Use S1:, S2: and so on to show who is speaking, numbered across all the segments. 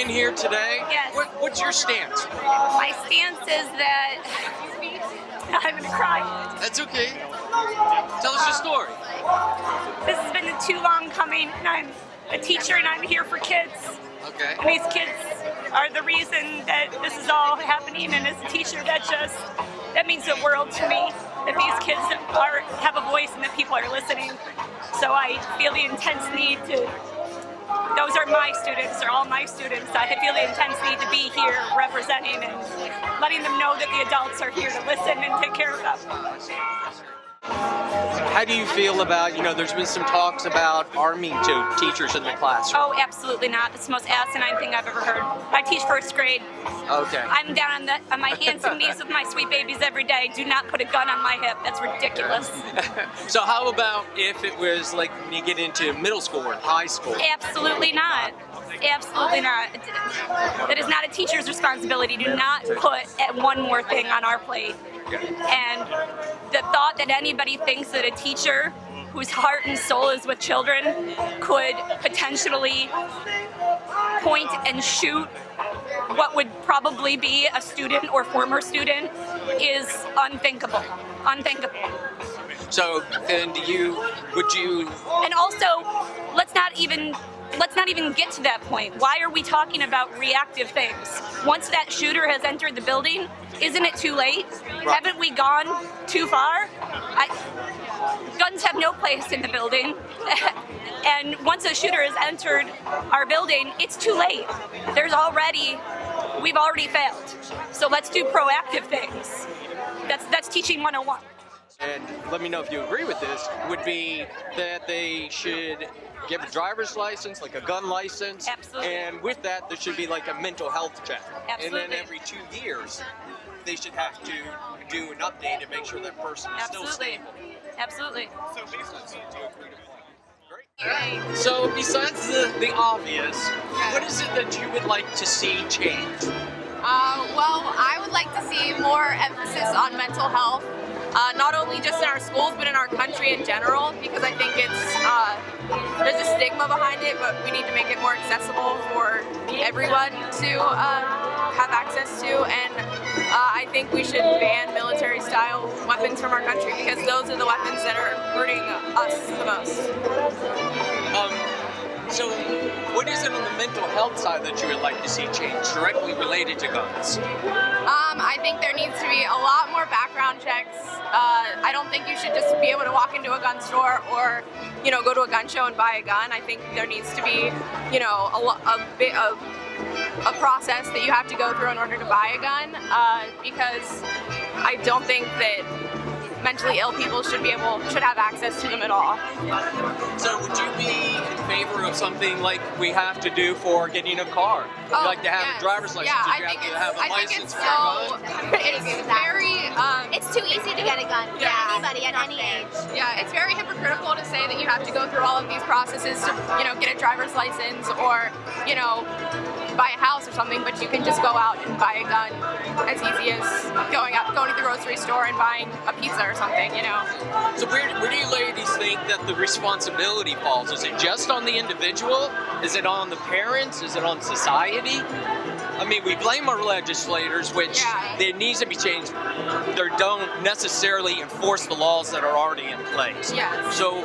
S1: marching here today.
S2: Yes.
S1: What's your stance?
S2: My stance is that I'm gonna cry.
S1: That's okay. Tell us your story.
S2: This has been too long coming, and I'm a teacher, and I'm here for kids.
S1: Okay.
S2: And these kids are the reason that this is all happening. And as a teacher, that means the world to me. That these kids have a voice and that people are listening. So I feel the intense need to. Those are my students, they're all my students. I feel the intense need to be here representing and letting them know that the adults are here to listen and take care of them.
S1: How do you feel about, there's been some talks about arming to teachers in the classroom?
S2: Oh, absolutely not. It's the most asinine thing I've ever heard. I teach first grade.
S1: Okay.
S2: I'm down on my hands and knees with my sweet babies every day. Do not put a gun on my hip. That's ridiculous.
S1: So how about if it was like when you get into middle school or high school?
S2: Absolutely not. Absolutely not. That is not a teacher's responsibility. Do not put one more thing on our plate. And the thought that anybody thinks that a teacher whose heart and soul is with children could potentially point and shoot what would probably be a student or former student is unthinkable. Unthinkable.
S1: So, and would you...
S2: And also, let's not even get to that point. Why are we talking about reactive things? Once that shooter has entered the building, isn't it too late?
S1: Right.
S2: Haven't we gone too far? Guns have no place in the building. And once a shooter has entered our building, it's too late. We've already failed. So let's do proactive things. That's teaching 101.
S1: And let me know if you agree with this, would be that they should give a driver's license, like a gun license.
S2: Absolutely.
S1: And with that, there should be like a mental health check.
S2: Absolutely.
S1: And then every 2 years, they should have to do an update to make sure that person is still stable.
S2: Absolutely.
S1: So basically, do agree to plan. Great. Right. So besides the obvious, what is it that you would like to see change?
S3: Well, I would like to see more emphasis on mental health, not only just in our schools, but in our country in general, because I think there's a stigma behind it, but we need to make it more accessible for everyone to have access to, and I think we should ban military-style weapons from our country, because those are the weapons that are hurting us the most.
S1: So what is it on the mental health side that you would like to see change directly related to guns?
S3: I think there needs to be a lot more background checks. I don't think you should just be able to walk into a gun store or, go to a gun show and buy a gun. I think there needs to be, a process that you have to go through in order to buy a gun, because I don't think that mentally ill people should have access to them at all.
S1: So would you be in favor of something like we have to do for getting a car? You'd like to have a driver's license,
S3: yeah,
S1: you have to have a license for a gun?
S4: It's too easy to get a gun for anybody at any age.
S3: Yeah, it's very hypocritical to say that you have to go through all of these processes to, get a driver's license or, buy a house or something, but you can just go out and buy a gun as easy as going to the grocery store and buying a pizza or something,
S1: So where do you ladies think that the responsibility falls? Is it just on the individual? Is it on the parents? Is it on society? I mean, we blame our legislators, which there needs to be changed. They don't necessarily enforce the laws that are already in place.
S3: Yes.
S1: So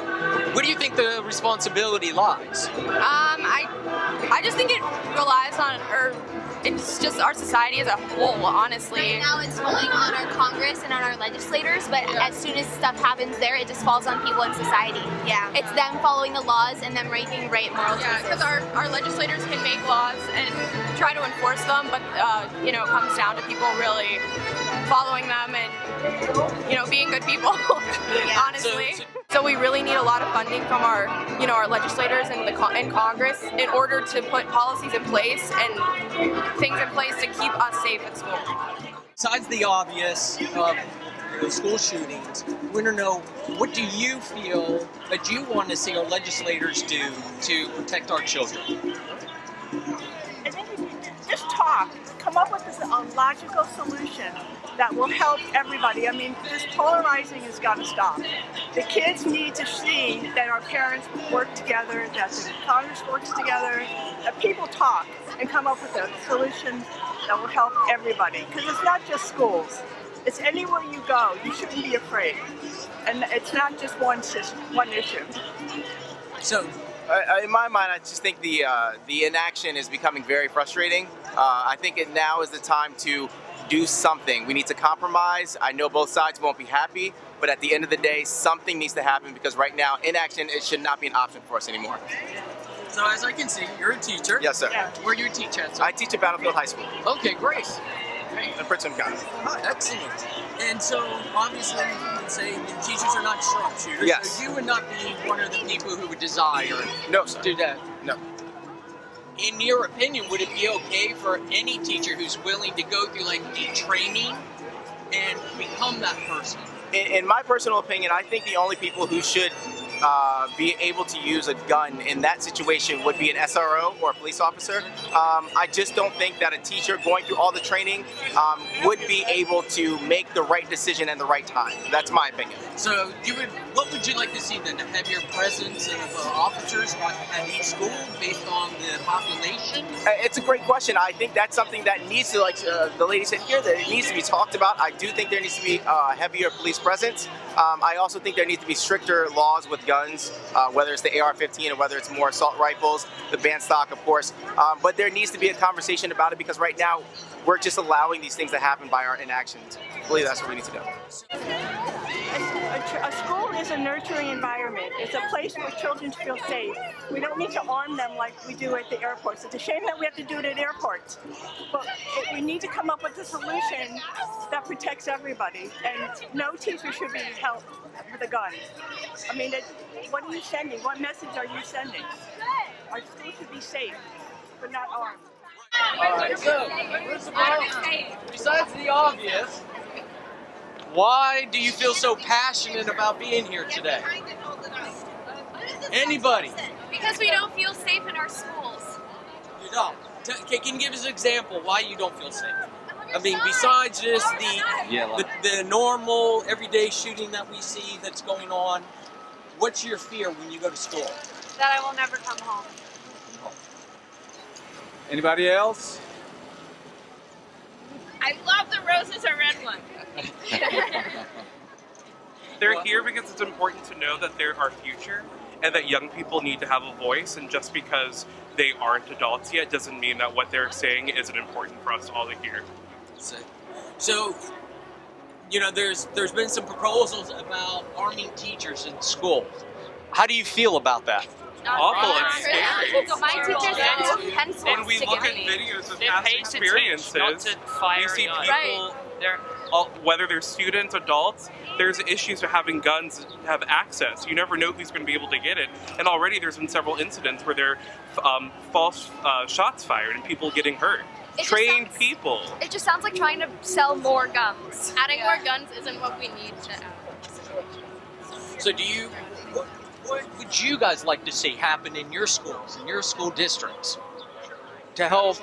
S1: where do you think the responsibility lies?
S3: I just think it relies on, it's just our society as a whole, honestly.
S4: Right now it's falling on our Congress and on our legislators, but as soon as stuff happens there, it just falls on people in society. Yeah. It's them following the laws and them making right moral choices.
S3: Yeah, because our legislators can make laws and try to enforce them, but it comes down to people really following them and being good people, honestly. So we really need a lot of funding from our legislators and Congress in order to put policies in place and things in place to keep us safe at school.
S1: Besides the obvious school shootings, we want to know, what do you feel that you want to see our legislators do to protect our children?
S5: Just talk. talk. Come up with a logical solution that will help everybody. I mean, this polarizing has got to stop. The kids need to see that our parents work together, that the Congress works together, that people talk and come up with a solution that will help everybody. Because it's not just schools. It's anywhere you go. You shouldn't be afraid. And it's not just one issue.
S1: So,
S6: in my mind, I just think the inaction is becoming very frustrating. I think now is the time to do something. We need to compromise. I know both sides won't be happy, but at the end of the day, something needs to happen because right now, inaction, it should not be an option for us anymore.
S1: so as I can see, you're a teacher.
S6: Yes, sir.
S1: Where do you teach at? Sir?
S6: I teach at Battlefield High School
S1: Okay, great.
S6: in Princeton County.
S1: Oh, excellent. And so, obviously, you can say that teachers are not sharpshooters.
S6: Yes.
S1: So you would not be one of the people who would desire
S6: No, sir.
S1: to do that.
S6: No.
S1: In your opinion, would it be okay for any teacher who's willing to go through like the training and become that person?
S6: In my personal opinion, I think the only people who should be able to use a gun in that situation would be an SRO or a police officer. I just don't think that a teacher going through all the training would be able to make the right decision at the right time. That's my opinion.
S1: So what would you like to see then? A heavier presence of officers at each school based on the population?
S6: It's a great question. I think that's something that needs to, like the lady said here, that it needs to be talked about. I do think there needs to be a heavier police presence. I also think there needs to be stricter laws with guns, whether it's the AR-15 or whether it's more assault rifles, the banned stock, of course. But there needs to be a conversation about it because right now we're just allowing these things to happen by our inactions. I believe that's what we need to do.
S5: A school is a nurturing environment. It's a place where children feel safe. We don't need to arm them like we do at the airports. It's a shame that we have to do it at airports. But we need to come up with a solution that protects everybody. And no teacher should be held with a gun. I mean, what are you sending? What message are you sending? Our school should be safe, but not armed.
S1: All right, so first of all, besides the obvious, why do you feel so passionate about being here today? Anybody?
S3: Because we don't feel safe in our schools.
S1: You don't. Can you give us an example why you don't feel safe? I mean, besides just the normal everyday shooting that we see that's going on, what's your fear when you go to school?
S3: That I will never come home.
S7: Anybody else?
S3: I love the roses are red one.
S8: They're here because it's important to know that they're our future and that young people need to have a voice, and just because they aren't adults yet doesn't mean that what they're saying isn't important for us all to hear.
S1: So, you know, there's been some proposals about arming teachers in schools. How do you feel about that?
S8: Awful and scary.
S4: So my teacher sent 2 pencils
S8: When we
S4: to
S8: look
S4: give
S8: at
S4: me.
S8: videos of
S9: They're
S8: past
S9: paid to teach,
S8: experiences,
S9: not to fire
S8: we see
S9: a gun.
S8: people, whether they're students, adults, there's issues with having guns have access. You never know who's going to be able to get it. And already there's been several incidents where there are false shots fired and people getting hurt. Trained people.
S4: It just sounds like trying to sell more guns.
S3: Adding more guns isn't what we need to add.
S1: So what would you guys like to see happen in your schools, in your school districts, to help?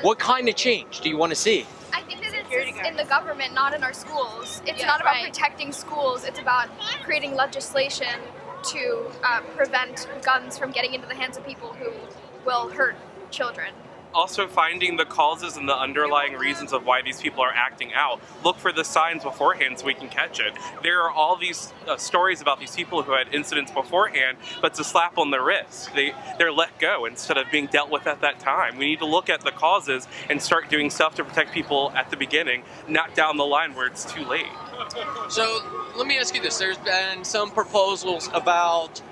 S1: What kind of change do you want to see?
S4: I think that it's in the government, not in our schools. It's not about protecting schools. It's about creating legislation to prevent guns from getting into the hands of people who will hurt children.
S8: Also finding the causes and the underlying reasons of why these people are acting out. Look for the signs beforehand so we can catch it. There are all these stories about these people who had incidents beforehand, but it's a slap on the wrist. They're let go instead of being dealt with at that time. We need to look at the causes and start doing stuff to protect people at the beginning, not down the line where it's too late.
S1: So let me ask you this. There's been some proposals about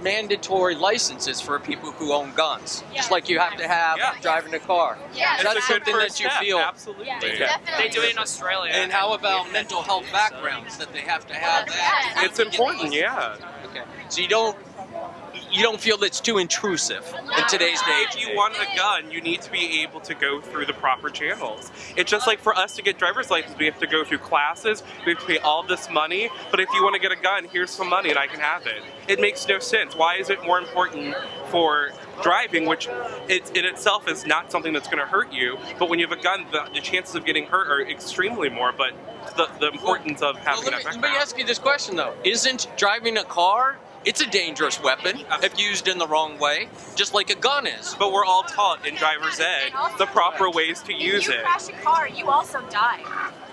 S1: mandatory licenses for people who own guns, just like you have to have driving a car.
S4: Yeah,
S1: Is that something that you feel?
S8: Absolutely.
S9: They do it in Australia.
S1: And how about mental health backgrounds, that they have to have that?
S8: It's important, yeah.
S1: Okay. So you don't feel that's too intrusive in today's day?
S8: If you want a gun, you need to be able to go through the proper channels. It's just like for us to get driver's license, we have to go through classes, we have to pay all this money, but if you want to get a gun, here's some money and I can have it. It makes no sense. Why is it more important for driving, which in itself is not something that's going to hurt you. But when you have a gun, the chances of getting hurt are extremely more. But the importance of having that
S1: Let me
S8: background.
S1: ask you this question though: isn't driving a car? It's a dangerous weapon if used in the wrong way, just like a gun is.
S8: But we're all taught in driver's ed the proper ways to use
S7: If you
S8: it.
S7: crash a car, you also die.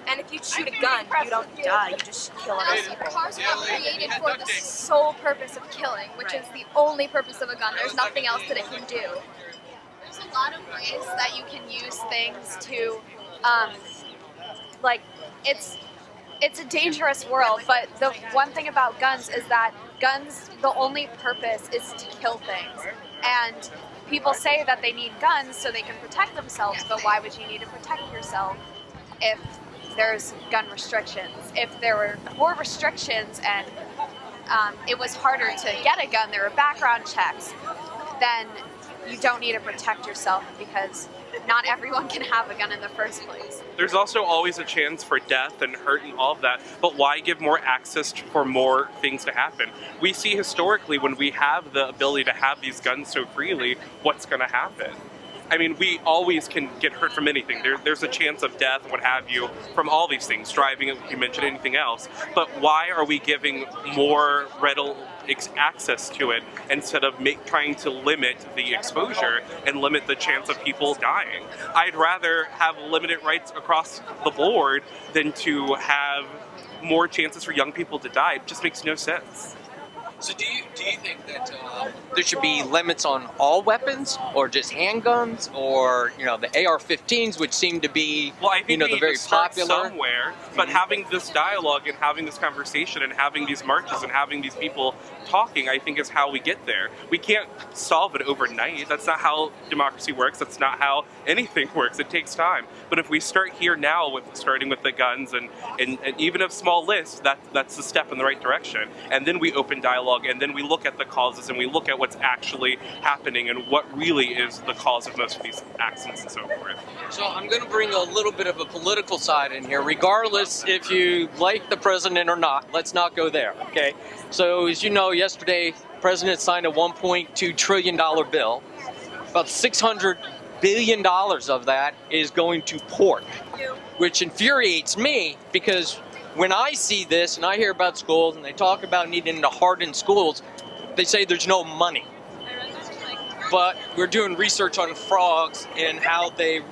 S7: And if you shoot a gun, you don't die, you just kill other people.
S4: Cars are not created for the sole purpose of killing, which is the only purpose of a gun. There's nothing else that it can do. There's a lot of ways that you can use things to, like, it's a dangerous world, but the one thing about guns is that guns, the only purpose is to kill things. And people say that they need guns so they can protect themselves, but why would you need to protect yourself if there's gun restrictions? If there were more restrictions and it was harder to get a gun, there were background checks, then you don't need to protect yourself because not everyone can have a gun in the first place.
S8: There's also always a chance for death and hurt and all of that, but why give more access for more things to happen? We see historically when we have the ability to have these guns so freely, what's going to happen? I mean, we always can get hurt from anything. There's a chance of death, what have you, from all these things, driving, you mentioned anything else. But why are we giving more access to it instead of trying to limit the exposure and limit the chance of people dying? I'd rather have limited rights across the board than to have more chances for young people to die. It just makes no sense.
S1: So do you think that there should be limits on all weapons, or just handguns, or the AR-15s, which seem to be
S8: Well, I think
S1: the
S8: we need
S1: very
S8: to start
S1: popular
S8: somewhere, but having this dialogue and having this conversation and having these marches and having these people talking, I think is how we get there. We can't solve it overnight. That's not how democracy works. That's not how anything works. It takes time. But if we start here now, starting with the guns and even a small list, that's the step in the right direction. And then we open dialogue, and then we look at the causes and we look at what's actually happening and what really is the cause of most of these accidents and so forth.
S1: So I'm going to bring a little bit of a political side in here, regardless if you like the president or not. Let's not go there, okay? So as you know, yesterday, the president signed a $1.2 trillion bill. About $600 billion of that is going to pork, which infuriates me because when I see this and I hear about schools and they talk about needing to harden schools, they say there's no money. But we're doing research on frogs and how they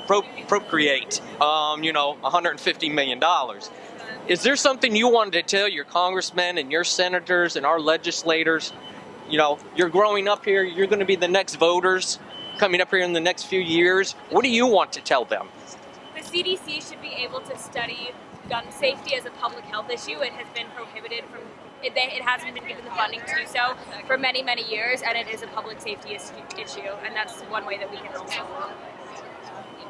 S1: procreate, $150 million. Is there something you wanted to tell your congressmen and your senators and our legislators? You're growing up here, you're going to be the next voters coming up here in the next few years. What do you want to tell them?
S2: The CDC should be able to study gun safety as a public health issue. It has been prohibited from, it hasn't been given the funding to do so for many, many years, and it is a public safety issue, and that's one way that we can also.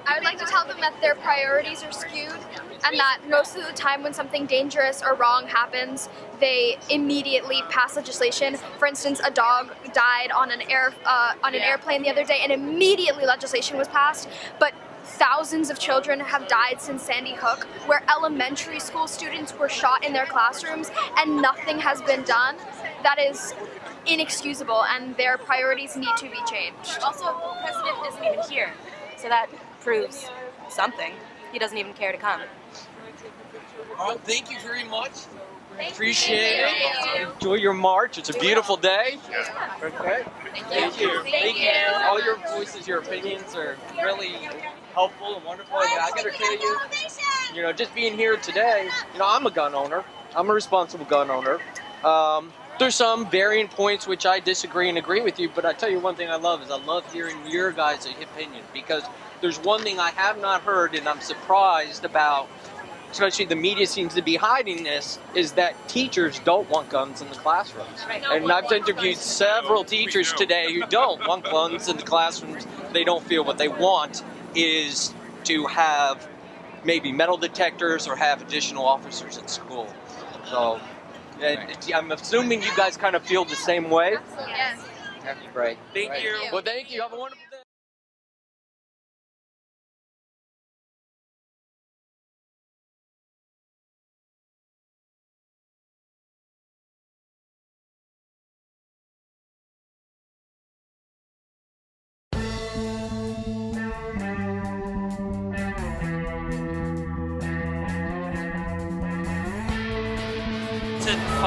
S4: I would like to tell them that their priorities are skewed and that most of the time when something dangerous or wrong happens, they immediately pass legislation. For instance, a dog died on an airplane the other day and immediately legislation was passed, but thousands of children have died since Sandy Hook, where elementary school students were shot in their classrooms and nothing has been done. That is inexcusable, and their priorities need to be changed.
S7: Also, the president isn't even here, so that proves something. He doesn't even care to come.
S1: Well, thank you very much. Appreciate it. Enjoy your march. It's a beautiful day. Okay. Thank you.
S2: Thank you.
S1: All your voices, your opinions are really helpful and wonderful. Yeah, I gotta tell you, just being here today, I'm a gun owner. I'm a responsible gun owner. There's some varying points which I disagree and agree with you, but I tell you one thing I love is I love hearing your guys' opinion, because there's one thing I have not heard and I'm surprised about, especially the media seems to be hiding this, is that teachers don't want guns in the classrooms. And I've interviewed several teachers today who don't want guns in the classrooms. They don't feel what they want is to have maybe metal detectors or have additional officers at school. So I'm assuming you guys kind of feel the same way.
S4: Yes.
S1: That's great.
S8: Thank you.
S1: Well, thank you. Have a wonderful day.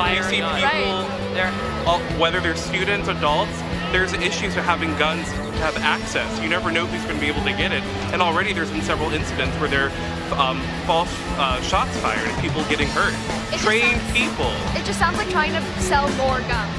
S9: fire
S8: You
S9: a
S8: see
S9: gun.
S8: people,
S9: They're
S8: whether they're students, adults, there's issues with having guns have access. You never know who's going to be able to get it. And already there's been several incidents where there are false shots fired and people getting hurt. Train people.
S4: It just sounds like trying to sell more guns.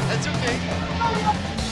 S1: That's okay.